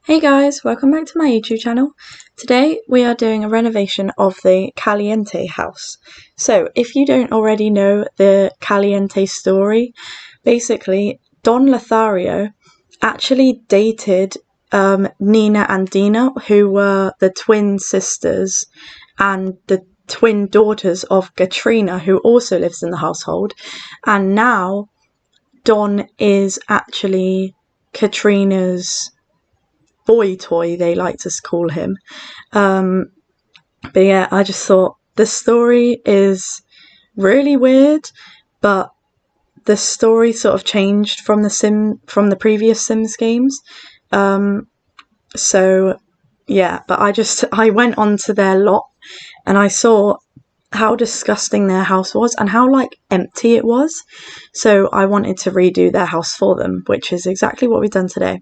Hey guys, welcome back to my YouTube channel. Today we are doing a renovation of the Caliente house. So if you don't already know the Caliente story, basically Don Lothario actually dated Nina and Dina, who were the twin sisters and the twin daughters of Katrina, who also lives in the household. And now Don is actually Katrina's boy toy, they like to call him. But yeah, I just thought the story is really weird, but the story sort of changed from the previous Sims games. So yeah, but I went onto their lot and I saw how disgusting their house was and how like empty it was. So I wanted to redo their house for them, which is exactly what we've done today.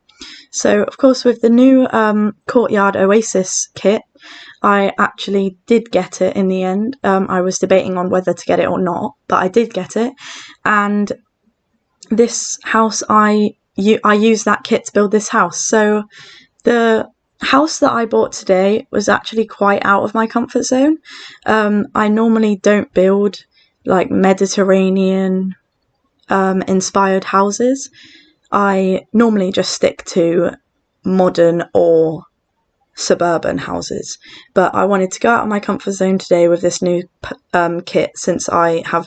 So of course with the new Courtyard Oasis kit, I actually did get it in the end. I was debating on whether to get it or not, but I did get it. And this house, I used that kit to build this house. So the house that I bought today was actually quite out of my comfort zone. I normally don't build like Mediterranean inspired houses. I normally just stick to modern or suburban houses, but I wanted to go out of my comfort zone today with this new kit since I'm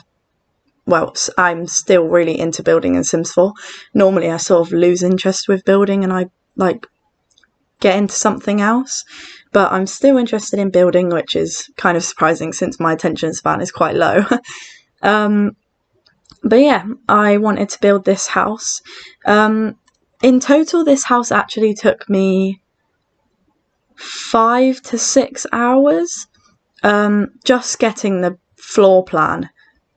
still really into building in Sims 4. Normally I sort of lose interest with building and I like get into something else, but I'm still interested in building, which is kind of surprising since my attention span is quite low. But yeah, I wanted to build this house. In total, this house actually took me 5 to 6 hours. Just getting the floor plan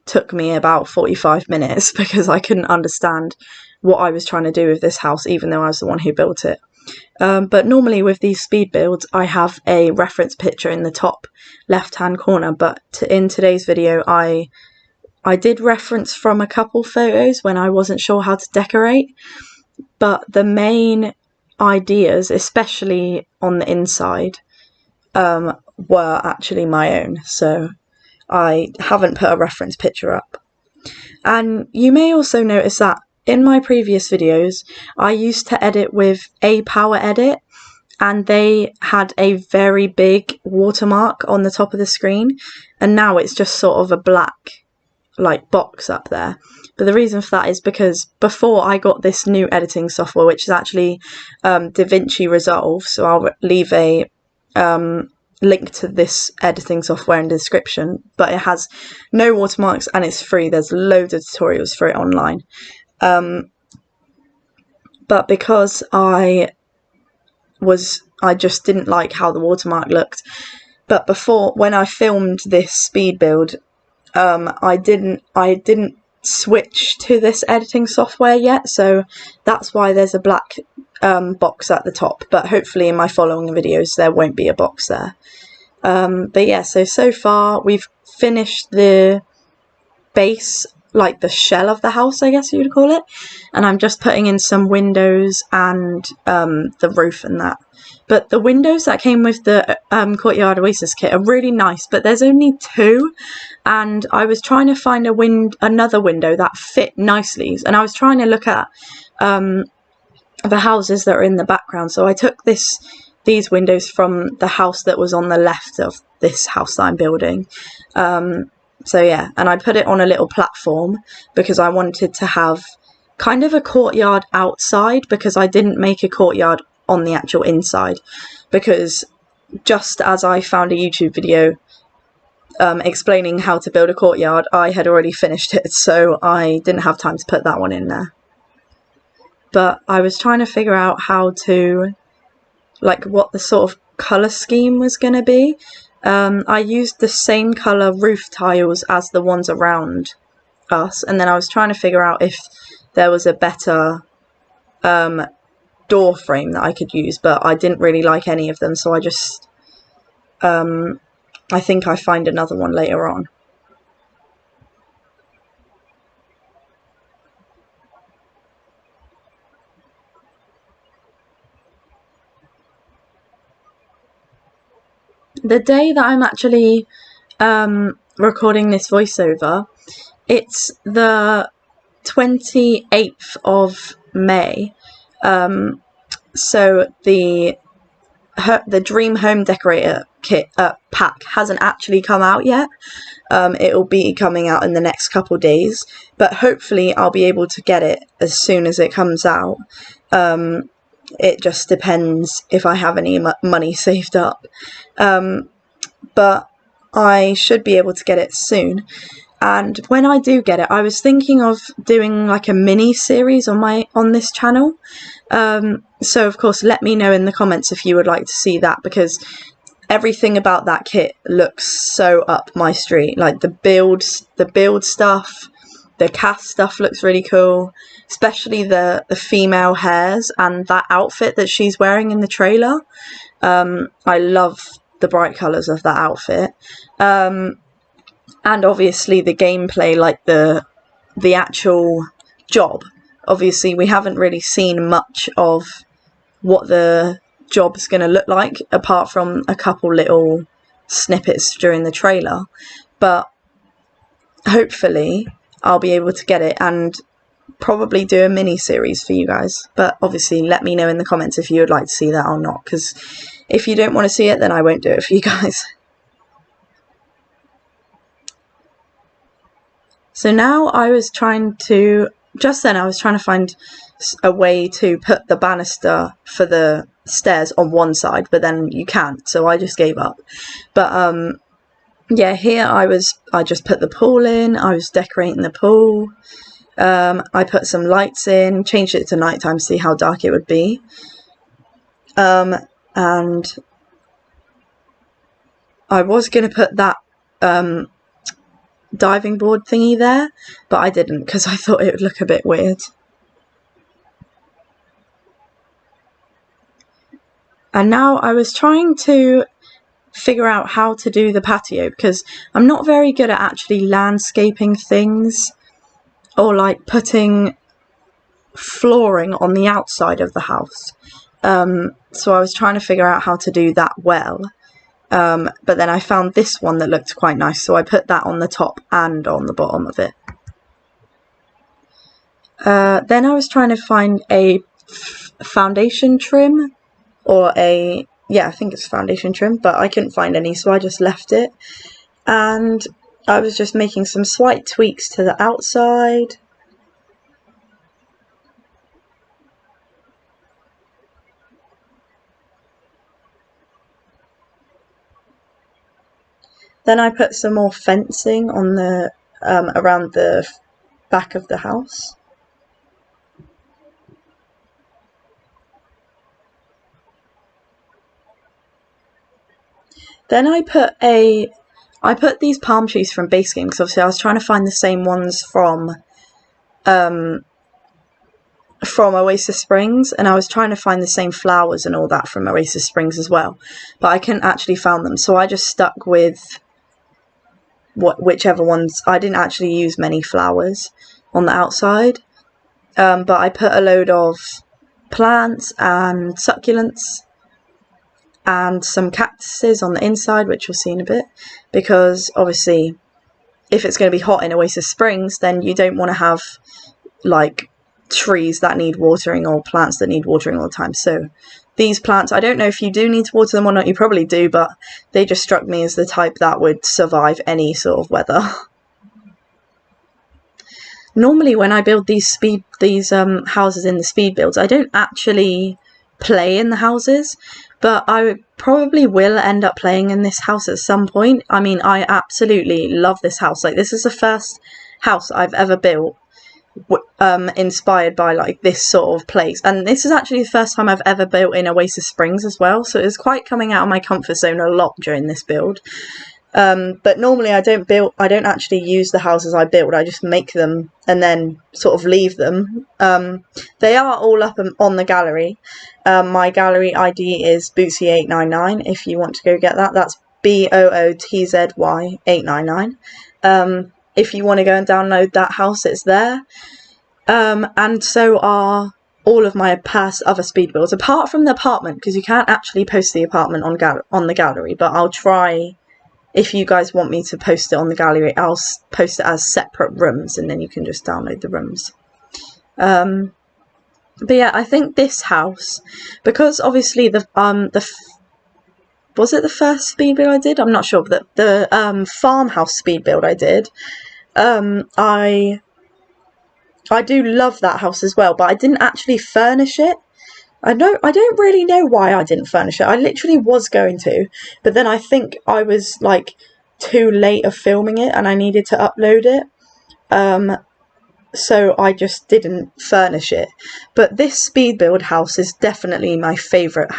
took me about 45 minutes because I couldn't understand what I was trying to do with this house, even though I was the one who built it. But normally with these speed builds, I have a reference picture in the top left-hand corner, but in today's video, I did reference from a couple photos when I wasn't sure how to decorate, but the main ideas, especially on the inside, were actually my own, so I haven't put a reference picture up. And you may also notice that in my previous videos, I used to edit with a power edit, and they had a very big watermark on the top of the screen, and now it's just sort of a black like box up there. But the reason for that is because before I got this new editing software, which is actually DaVinci Resolve, so I'll leave a link to this editing software in the description, but it has no watermarks and it's free. There's loads of tutorials for it online. But because I just didn't like how the watermark looked. But before, when I filmed this speed build, I didn't switch to this editing software yet, so that's why there's a black box at the top, but hopefully in my following videos there won't be a box there. But yeah, so far we've finished the base, like the shell of the house, I guess you would call it, and I'm just putting in some windows and the roof and that. But the windows that came with the Courtyard Oasis kit are really nice, but there's only 2, and I was trying to find another window that fit nicely, and I was trying to look at the houses that are in the background, so I took these windows from the house that was on the left of this house that I'm building. So yeah, and I put it on a little platform because I wanted to have kind of a courtyard outside, because I didn't make a courtyard on the actual inside, because just as I found a YouTube video explaining how to build a courtyard, I had already finished it, so I didn't have time to put that one in there. But I was trying to figure out how to, like, what the sort of colour scheme was going to be. I used the same colour roof tiles as the ones around us, and then I was trying to figure out if there was a better door frame that I could use, but I didn't really like any of them, so I just I think I find another one later on. the day that I'm actually recording this voiceover, it's the 28th of May. So the Dream Home Decorator kit pack hasn't actually come out yet. It'll be coming out in the next couple days, but hopefully I'll be able to get it as soon as it comes out. It just depends if I have any money saved up, but I should be able to get it soon. And when I do get it, I was thinking of doing like a mini series on this channel. So of course, let me know in the comments if you would like to see that, because everything about that kit looks so up my street. Like the build stuff, the cast stuff looks really cool, especially the female hairs and that outfit that she's wearing in the trailer. I love the bright colours of that outfit. And obviously the gameplay, like the actual job. Obviously we haven't really seen much of what the job's going to look like, apart from a couple little snippets during the trailer. But hopefully I'll be able to get it and probably do a mini series for you guys. But obviously let me know in the comments if you would like to see that or not, because if you don't want to see it, then I won't do it for you guys. So now I was trying to find a way to put the banister for the stairs on one side, but then you can't, so I just gave up. But yeah, here I just put the pool in. I was decorating the pool. I put some lights in, changed it to nighttime to see how dark it would be. And I was going to put that diving board thingy there, but I didn't because I thought it would look a bit weird. And now I was trying to figure out how to do the patio, because I'm not very good at actually landscaping things or like putting flooring on the outside of the house. So I was trying to figure out how to do that well. But then I found this one that looked quite nice, so I put that on the top and on the bottom of it. Then I was trying to find a foundation trim, or I think it's foundation trim, but I couldn't find any, so I just left it. And I was just making some slight tweaks to the outside. Then I put some more fencing on the around the back of the house. Then I put these palm trees from Base Game, because obviously I was trying to find the same ones from Oasis Springs, and I was trying to find the same flowers and all that from Oasis Springs as well, but I couldn't actually find them, so I just stuck with whichever ones. I didn't actually use many flowers on the outside, but I put a load of plants and succulents and some cactuses on the inside, which you'll see in a bit, because obviously if it's going to be hot in Oasis Springs, then you don't want to have like trees that need watering or plants that need watering all the time. So these plants, I don't know if you do need to water them or not, you probably do, but they just struck me as the type that would survive any sort of weather. Normally when I build these houses in the speed builds, I don't actually play in the houses, but I probably will end up playing in this house at some point. I mean, I absolutely love this house. Like, this is the first house I've ever built inspired by like this sort of place, and this is actually the first time I've ever built in Oasis Springs as well, so it's quite coming out of my comfort zone a lot during this build. But normally I don't actually use the houses I build, I just make them and then sort of leave them. They are all up on the gallery. My gallery ID is Bootsy899 if you want to go get that. That's BOOTZY 899. If you want to go and download that house, it's there. And so are all of my past other speed builds, apart from the apartment, because you can't actually post the apartment on the gallery, but I'll try. If you guys want me to post it on the gallery, I'll post it as separate rooms, and then you can just download the rooms. But yeah, I think this house, because obviously was it the first speed build I did? I'm not sure, but the farmhouse speed build I did, I do love that house as well, but I didn't actually furnish it. I don't really know why I didn't furnish it. I literally was going to, but then I think I was like too late of filming it and I needed to upload it. So I just didn't furnish it. But this speed build house is definitely my favourite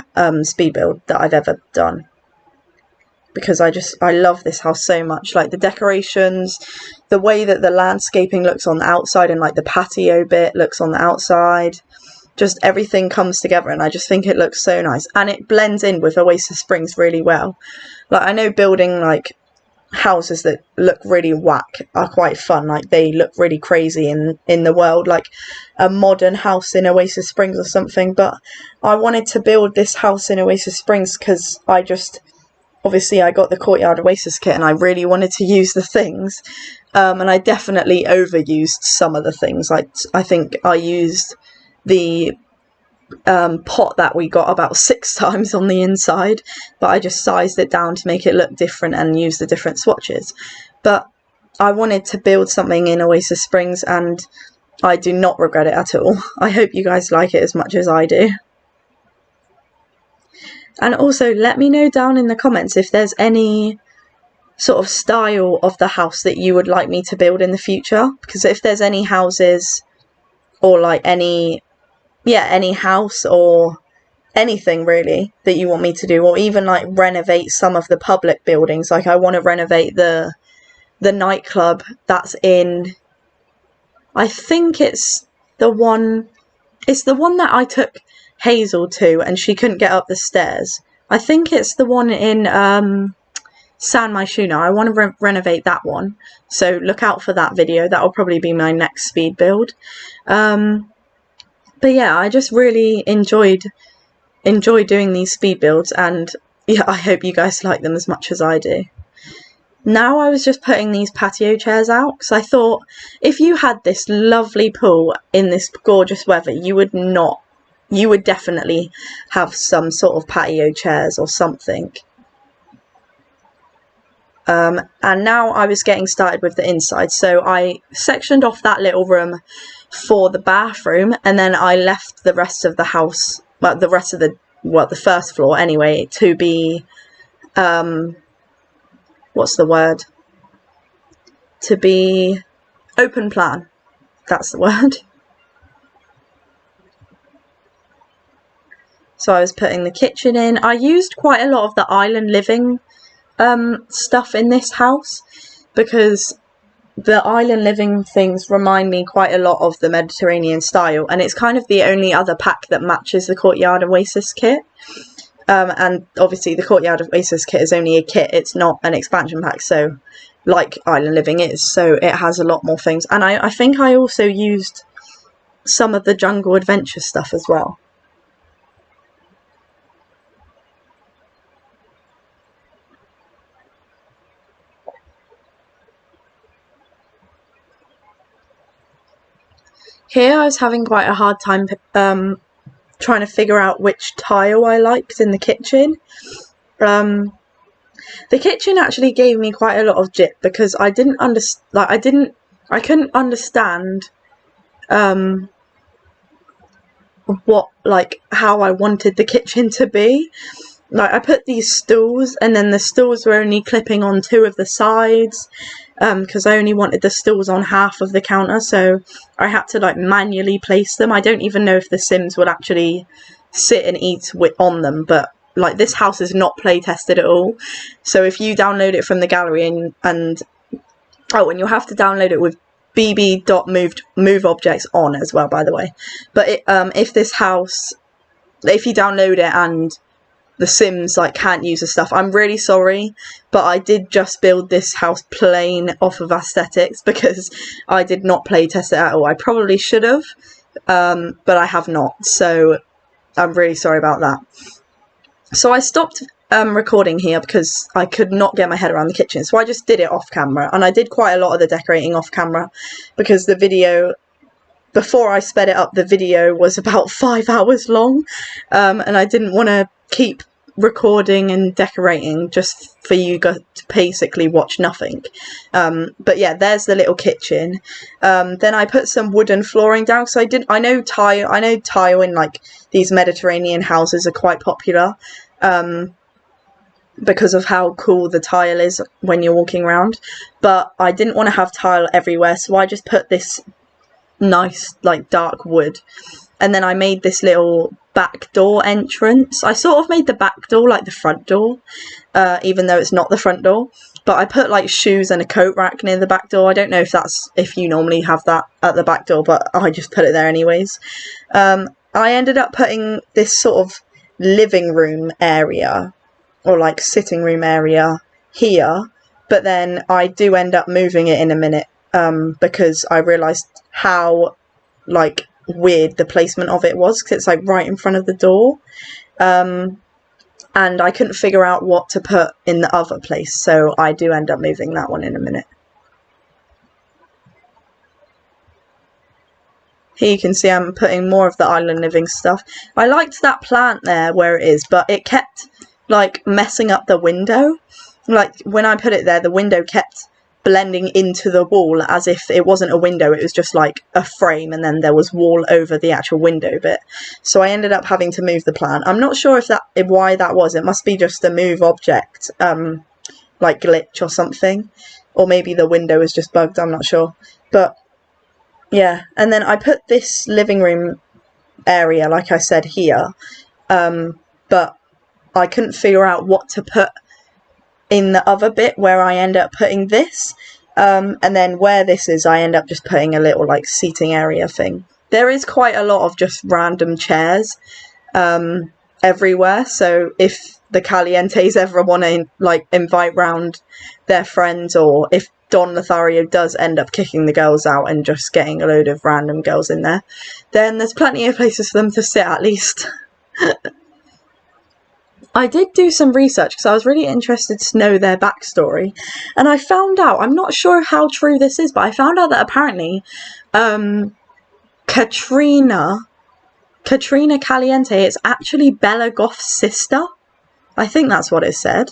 speed build that I've ever done. Because I love this house so much. Like the decorations, the way that the landscaping looks on the outside, and like the patio bit looks on the outside. Just everything comes together, and I just think it looks so nice. And it blends in with Oasis Springs really well. Like, I know building like houses that look really whack are quite fun. Like, they look really crazy in the world, like a modern house in Oasis Springs or something. But I wanted to build this house in Oasis Springs because obviously I got the Courtyard Oasis Kit and I really wanted to use the things. And I definitely overused some of the things. Like, I think I used the pot that we got about 6 times on the inside, but I just sized it down to make it look different and use the different swatches. But I wanted to build something in Oasis Springs and I do not regret it at all. I hope you guys like it as much as I do. And also let me know down in the comments if there's any sort of style of the house that you would like me to build in the future, because if there's any houses or like any house or anything really that you want me to do, or even like renovate some of the public buildings. Like, I want to renovate the nightclub that's in, I think it's the one that I took Hazel to and she couldn't get up the stairs. I think it's the one in San Myshuno. I want to renovate that one, so look out for that video. That will probably be my next speed build. But yeah, I just really enjoy doing these speed builds, and yeah, I hope you guys like them as much as I do. Now I was just putting these patio chairs out because I thought if you had this lovely pool in this gorgeous weather, you would definitely have some sort of patio chairs or something. And now I was getting started with the inside, so I sectioned off that little room for the bathroom, and then I left the rest of the house, well, the first floor anyway, to be, what's the word? To be open plan. That's the word. So I was putting the kitchen in. I used quite a lot of the island living stuff in this house because the island living things remind me quite a lot of the Mediterranean style, and it's kind of the only other pack that matches the Courtyard Oasis Kit. And obviously the Courtyard Oasis Kit is only a kit, it's not an expansion pack, so like Island Living is, so it has a lot more things. And I think I also used some of the Jungle Adventure stuff as well. Here I was having quite a hard time trying to figure out which tile I liked in the kitchen. The kitchen actually gave me quite a lot of jip because I couldn't understand how I wanted the kitchen to be. Like, I put these stools, and then the stools were only clipping on 2 of the sides, because I only wanted the stools on half of the counter, so I had to like manually place them. I don't even know if the Sims would actually sit and eat on them, but like, this house is not play tested at all. So if you download it from the gallery and you'll have to download it with bb.move objects on as well, by the way. But if you download it and the Sims like can't use the stuff, I'm really sorry, but I did just build this house plain off of aesthetics because I did not play test it at all. I probably should have, but I have not, so I'm really sorry about that. So I stopped recording here because I could not get my head around the kitchen, so I just did it off camera, and I did quite a lot of the decorating off camera because the video, before I sped it up, the video was about 5 hours long, and I didn't want to keep recording and decorating just for you guys to basically watch nothing. But yeah, there's the little kitchen. Then I put some wooden flooring down, so I know tile in like these Mediterranean houses are quite popular, because of how cool the tile is when you're walking around, but I didn't want to have tile everywhere, so I just put this nice like dark wood, and then I made this little back door entrance. I sort of made the back door like the front door, even though it's not the front door, but I put like shoes and a coat rack near the back door. I don't know if you normally have that at the back door, but I just put it there anyways. I ended up putting this sort of living room area, or like sitting room area here, but then I do end up moving it in a minute, because I realised how like weird the placement of it was, because it's like right in front of the door, and I couldn't figure out what to put in the other place, so I do end up moving that one in a minute. Here you can see I'm putting more of the island living stuff. I liked that plant there where it is, but it kept like messing up the window. Like when I put it there, the window kept blending into the wall as if it wasn't a window, it was just like a frame, and then there was wall over the actual window bit. So I ended up having to move the plant. I'm not sure why that was. It must be just a move object like glitch or something, or maybe the window is just bugged, I'm not sure. But yeah, and then I put this living room area, like I said, here, but I couldn't figure out what to put in the other bit where I end up putting this, and then where this is I end up just putting a little like seating area thing. There is quite a lot of just random chairs everywhere, so if the Calientes ever want to like invite round their friends, or if Don Lothario does end up kicking the girls out and just getting a load of random girls in there, then there's plenty of places for them to sit at least. I did do some research because I was really interested to know their backstory, and I found out, I'm not sure how true this is, but I found out that apparently Katrina Caliente is actually Bella Goth's sister. I think that's what it said.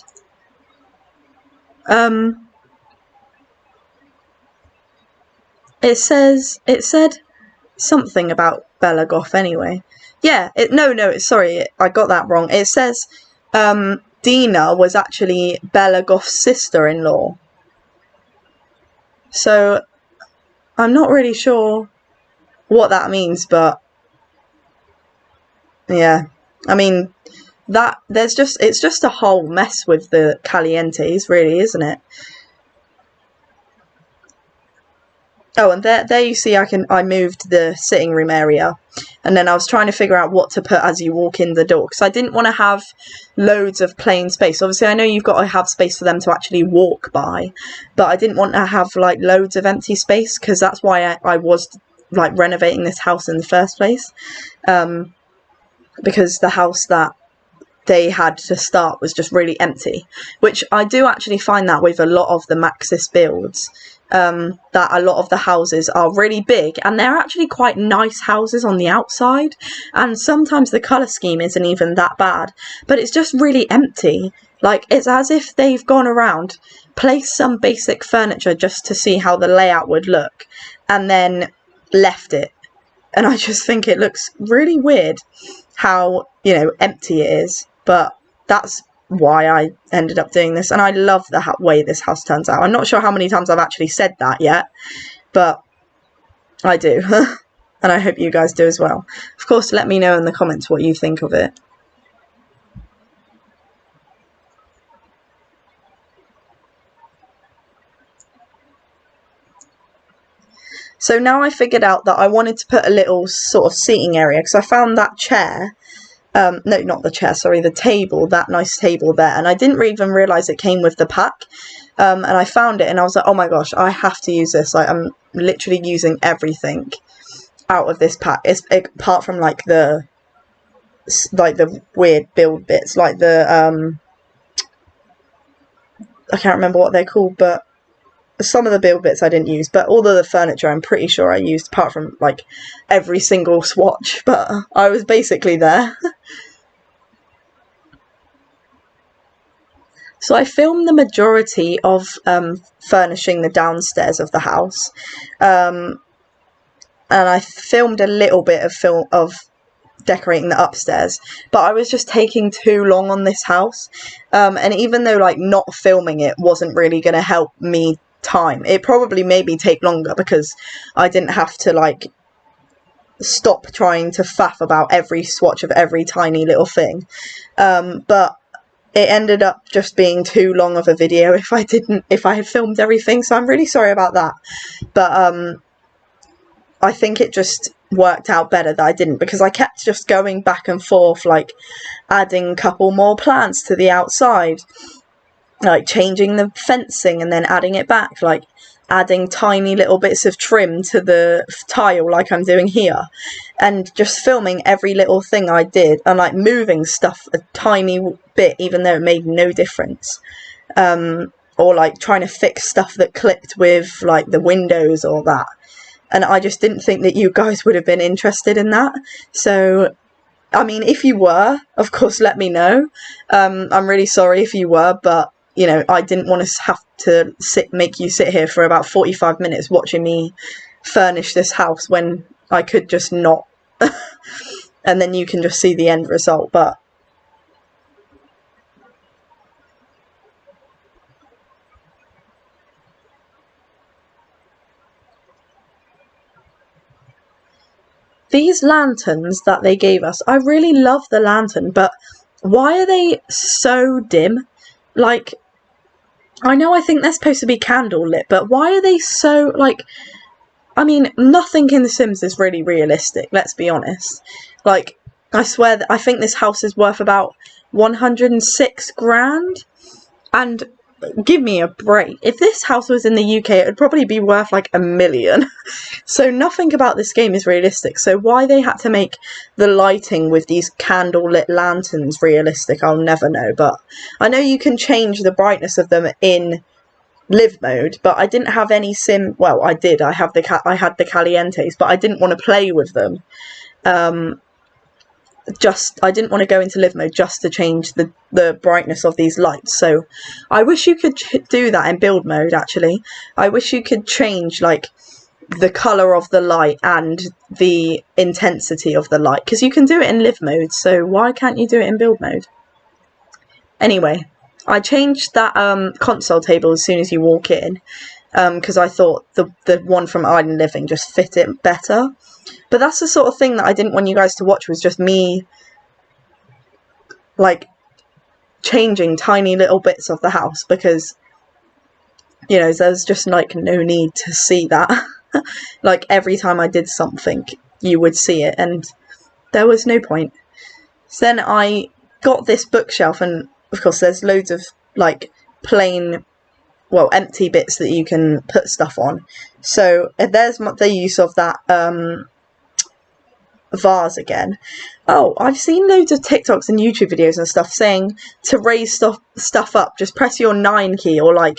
It said something about Bella Goth anyway. Yeah, sorry, I got that wrong. It says Dina was actually Bella Goth's sister-in-law. So I'm not really sure what that means, but yeah, I mean it's just a whole mess with the Calientes, really, isn't it? Oh, and there you see I moved the sitting room area, and then I was trying to figure out what to put as you walk in the door, because I didn't want to have loads of plain space. Obviously, I know you've got to have space for them to actually walk by, but I didn't want to have like loads of empty space, because that's why I was like renovating this house in the first place, because the house that they had to start was just really empty, which I do actually find that with a lot of the Maxis builds. That a lot of the houses are really big, and they're actually quite nice houses on the outside, and sometimes the colour scheme isn't even that bad, but it's just really empty. Like, it's as if they've gone around, placed some basic furniture just to see how the layout would look, and then left it. And I just think it looks really weird how, empty it is, but that's why I ended up doing this, and I love the way this house turns out. I'm not sure how many times I've actually said that yet, but I do. And I hope you guys do as well. Of course, let me know in the comments what you think of it. So now I figured out that I wanted to put a little sort of seating area, because I found that chair, no, not the chair, sorry, the table, that nice table there, and I didn't even realise it came with the pack, and I found it and I was like, oh my gosh, I have to use this. Like, I'm literally using everything out of this pack. It's apart from like the weird build bits, like the I can't remember what they're called, but some of the build bits I didn't use, but all of the furniture I'm pretty sure I used, apart from like every single swatch, but I was basically there. So I filmed the majority of furnishing the downstairs of the house, and I filmed a little bit of decorating the upstairs, but I was just taking too long on this house, and even though like not filming it wasn't really going to help me time, it probably made me take longer because I didn't have to like stop trying to faff about every swatch of every tiny little thing, but it ended up just being too long of a video if I had filmed everything, so I'm really sorry about that. But I think it just worked out better that I didn't, because I kept just going back and forth, like adding a couple more plants to the outside, like changing the fencing and then adding it back, like adding tiny little bits of trim to the tile like I'm doing here, and just filming every little thing I did, and like moving stuff a tiny bit even though it made no difference, or like trying to fix stuff that clipped with like the windows or that, and I just didn't think that you guys would have been interested in that. So I mean, if you were, of course let me know. I'm really sorry if you were, but you know, I didn't want to have to make you sit here for about 45 minutes watching me furnish this house when I could just not. And then you can just see the end result. But these lanterns that they gave us, I really love the lantern, but why are they so dim? Like, I know I think they're supposed to be candle lit, but why are they so, like, I mean, nothing in The Sims is really realistic, let's be honest. Like, I swear that I think this house is worth about 106 grand, and give me a break. If this house was in the UK, it would probably be worth like $1 million. So nothing about this game is realistic. So why they had to make the lighting with these candle-lit lanterns realistic, I'll never know. But I know you can change the brightness of them in live mode, but I didn't have any sim. Well, I did. I had the Calientes, but I didn't want to play with them. I didn't want to go into live mode just to change the brightness of these lights. So I wish you could do that in build mode, actually. I wish you could change like the colour of the light and the intensity of the light, because you can do it in live mode, so why can't you do it in build mode? Anyway, I changed that console table as soon as you walk in, because I thought the one from Island Living just fit it better. But that's the sort of thing that I didn't want you guys to watch, was just me like changing tiny little bits of the house, because you know, there's just like no need to see that. Like every time I did something you would see it, and there was no point. So then I got this bookshelf, and of course there's loads of like plain, well, empty bits that you can put stuff on. So there's the use of that vase again. Oh, I've seen loads of TikToks and YouTube videos and stuff saying to raise stuff up, just press your 9 key, or like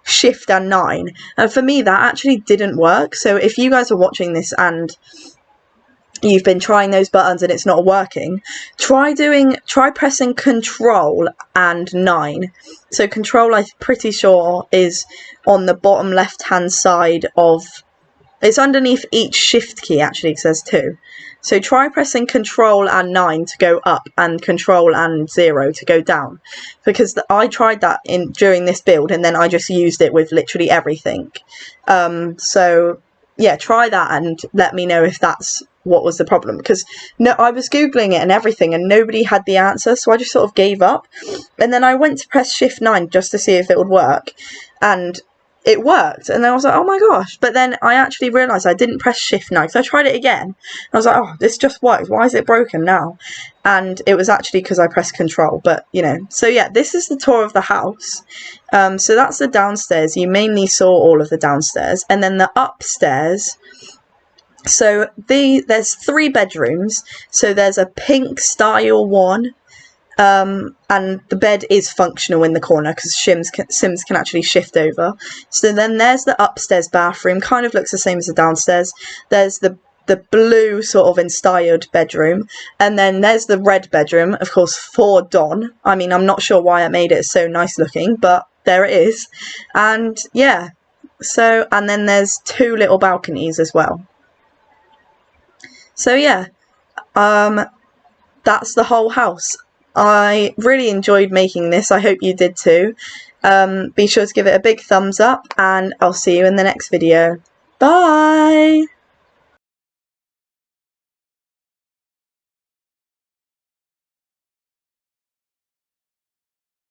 shift and 9. And for me that actually didn't work. So if you guys are watching this and you've been trying those buttons and it's not working, try pressing control and 9. So control, I'm pretty sure, is on the bottom left hand side of, it's underneath each shift key actually, it says 2. So try pressing control and 9 to go up, and control and 0 to go down, because I tried that during this build and then I just used it with literally everything. So yeah, try that and let me know if that's what was the problem, because no, I was googling it and everything and nobody had the answer, so I just sort of gave up. And then I went to press shift 9 just to see if it would work, and it worked, and then I was like, oh my gosh. But then I actually realised I didn't press shift 9, so I tried it again. I was like, oh, this just works, why is it broken now? And it was actually because I pressed control. But you know, so yeah, this is the tour of the house. So that's the downstairs. You mainly saw all of the downstairs, and then the upstairs, So there's 3 bedrooms. So there's a pink style one, and the bed is functional in the corner because Sims can actually shift over. So then there's the upstairs bathroom, kind of looks the same as the downstairs. There's the blue sort of inspired bedroom, and then there's the red bedroom, of course, for Don. I mean, I'm not sure why I made it so nice looking, but there it is. And yeah, so, and then there's 2 little balconies as well. So yeah, that's the whole house. I really enjoyed making this. I hope you did too. Be sure to give it a big thumbs up, and I'll see you in the next video. Bye!